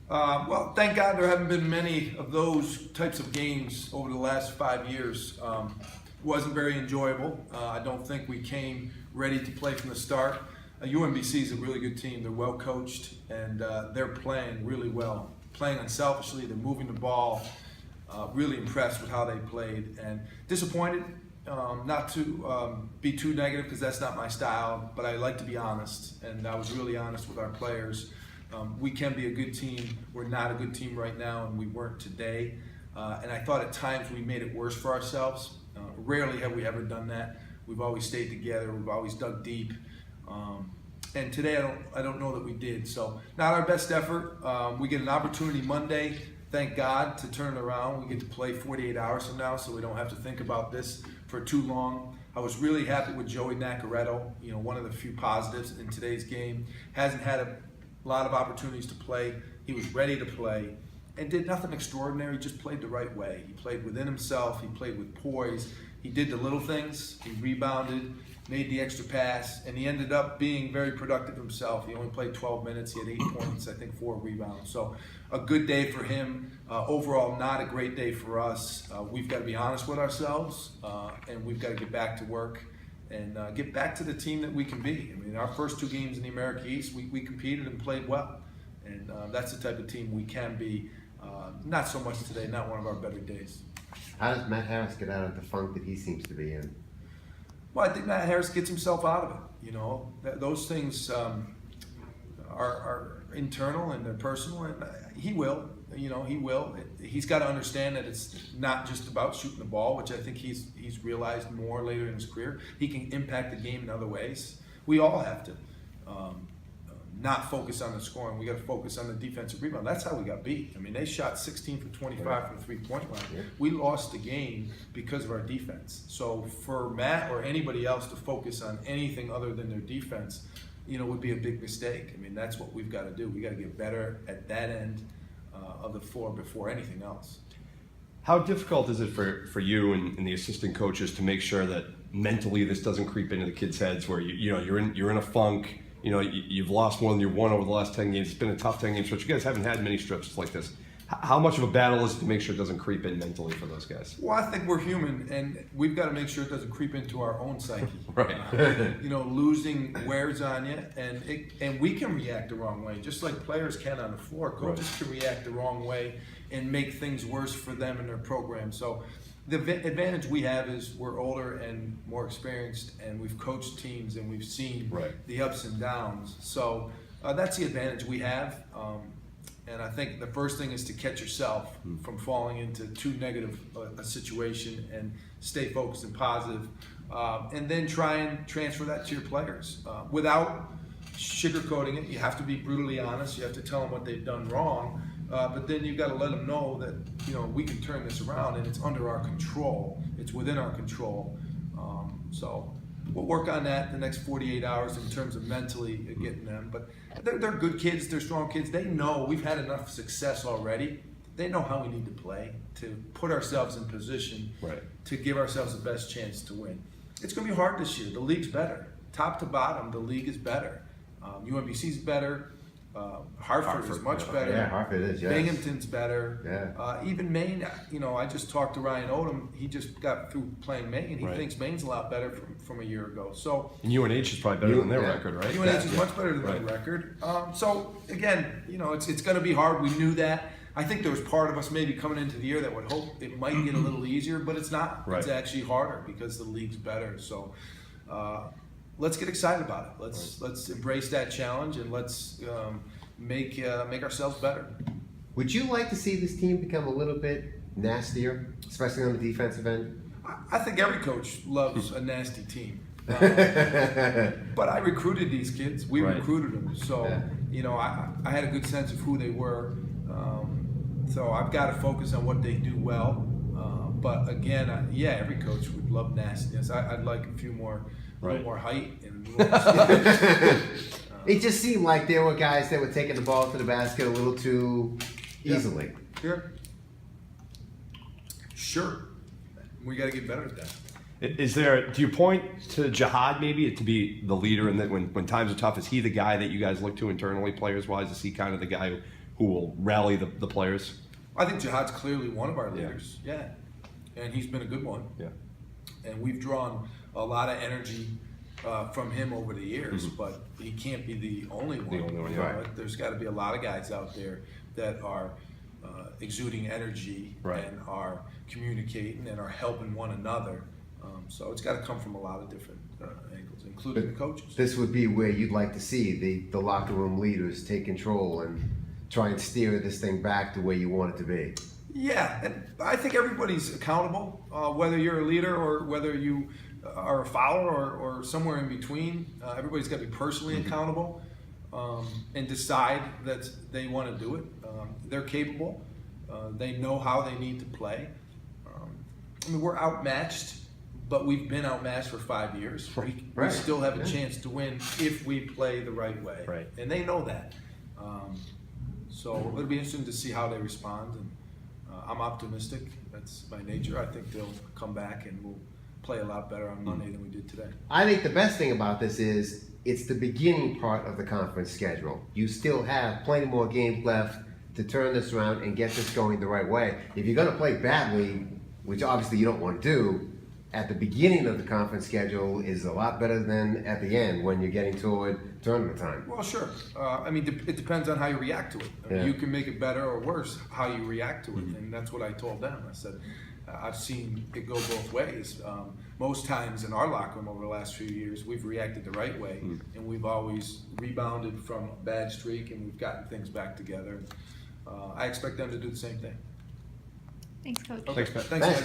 Well, thank God there haven't been many of those types of games over the last 5 years. Wasn't very enjoyable. I don't think we came ready to play from the start. UMBC is a really good team. They're well coached and they're playing really well. Playing unselfishly, they're moving the ball. Really impressed with how they played and disappointed. Not to be too negative because that's not my style, but I like to be honest, and I was really honest with our players. We can be a good team. We're not a good team right now, and we weren't today. And I thought at times we made it worse for ourselves. Rarely have we ever done that. We've always stayed together. We've always dug deep. And today I don't know that we did. So not our best effort. We get an opportunity Monday, thank God, to turn it around. We get to play 48 hours from now, so we don't have to think about this for too long. I was really happy with Joey Nacaretto, one of the few positives in today's game. Hasn't had a lot of opportunities to play. He was ready to play and did nothing extraordinary, just played the right way. He played within himself, he played with poise, he did the little things, he rebounded, made the extra pass, and he ended up being very productive himself. He only played 12 minutes, he had 8 points, I think 4 rebounds. So a good day for him. Overall, not a great day for us. We've got to be honest with ourselves, and we've got to get back to work and get back to the team that we can be. I mean, our first 2 games in the America East, we competed and played well. And that's the type of team we can be. Not so much today, not one of our better days. How does Matt Harris get out of the funk that he seems to be in? Well, I think Matt Harris gets himself out of it. Those things are internal and they're personal, and he will. He will. He's got to understand that it's not just about shooting the ball, which I think he's realized more later in his career. He can impact the game in other ways. We all have to not focus on the scoring. We got to focus on the defensive rebound. That's how we got beat. I mean, they shot 16 for 25 from the three-point line. Yeah. We lost the game because of our defense. So for Matt or anybody else to focus on anything other than their defense, would be a big mistake. I mean, that's what we've got to do. We got to get better at that end of the floor before anything else. How difficult is it for you and the assistant coaches to make sure that mentally this doesn't creep into the kids' heads where you're in a funk? You've lost more than you've won over the last 10 games. It's been a tough 10 games, but you guys haven't had many stretches like this. How much of a battle is it to make sure it doesn't creep in mentally for those guys? Well, I think we're human, and we've got to make sure it doesn't creep into our own psyche. Right. Losing wears on you, and we can react the wrong way, just like players can on the floor. Coaches can react the wrong way and make things worse for them and their program. So the advantage we have is we're older and more experienced, and we've coached teams and we've seen the ups and downs. So that's the advantage we have. And I think the first thing is to catch yourself from falling into too negative a situation and stay focused and positive. And then try and transfer that to your players without sugarcoating it. You have to be brutally honest. You have to tell them what they've done wrong. But then you've got to let them know that we can turn this around and it's under our control. It's within our control. So we'll work on that the next 48 hours in terms of mentally getting them. But they're good kids. They're strong kids. They know we've had enough success already. They know how we need to play to put ourselves in position to give ourselves the best chance to win. It's going to be hard this year. The league's better. Top to bottom, the league is better. UMBC's better. Hartford is much better. Yeah, Hartford is, yes. Binghamton's better. Yeah. Even Maine, I just talked to Ryan Odom. He just got through playing Maine, and he thinks Maine's a lot better from a year ago. So and UNH is probably better than their record, right? UNH is much better than their record. So again, it's going to be hard. We knew that. I think there was part of us maybe coming into the year that would hope it might get a little easier, but it's not. It's actually harder because the league's better. So let's get excited about it. Let's embrace that challenge and let's make ourselves better. Would you like to see this team become a little bit nastier, especially on the defensive end? I think every coach loves a nasty team. But I recruited these kids. We recruited them. So, I had a good sense of who they were. So I've got to focus on what they do well. But again, every coach would love nastiness. I'd like a few more, a little more height. And it just seemed like there were guys that were taking the ball to the basket a little too easily. Sure. We got to get better at that. Do you point to Jihad maybe to be the leader, and that when times are tough, is he the guy that you guys look to internally, players-wise? Is he kind of the guy who will rally the players? I think Jihad's clearly one of our leaders. Yeah. And he's been a good one. Yeah. And we've drawn a lot of energy from him over the years, but he can't be the only one. The only one, You know, right. There's got to be a lot of guys out there that are exuding energy Right. and are communicating and are helping one another. So it's got to come from a lot of different angles, including the coaches. This would be where you'd like to see the locker room leaders take control and try and steer this thing back to where you want it to be. Yeah, and I think everybody's accountable, whether you're a leader or whether you are a follower or somewhere in between. Everybody's got to be personally accountable and decide that they want to do it. They're capable. They know how they need to play. I mean, we're outmatched, but we've been outmatched for 5 years. We Right. still have a chance to win if we play the right way. Right. And they know that. So it'll be interesting to see how they respond. And I'm optimistic. That's my nature. I think they'll come back and we'll play a lot better on Monday than we did today. I think the best thing about this is it's the beginning part of the conference schedule. You still have plenty more games left to turn this around and get this going the right way. If you're going to play badly, which obviously you don't want to do, at the beginning of the conference schedule is a lot better than at the end when you're getting toward tournament time. Well, sure. I mean, it depends on how you react to it. I mean, Yeah. you can make it better or worse how you react to it, and that's what I told them. I said, I've seen it go both ways. Most times in our locker room over the last few years, we've reacted the right way, and we've always rebounded from a bad streak, and we've gotten things back together. I expect them to do the same thing. Thanks, Coach. Okay. Thanks, Pat. Thanks, Thanks. guys.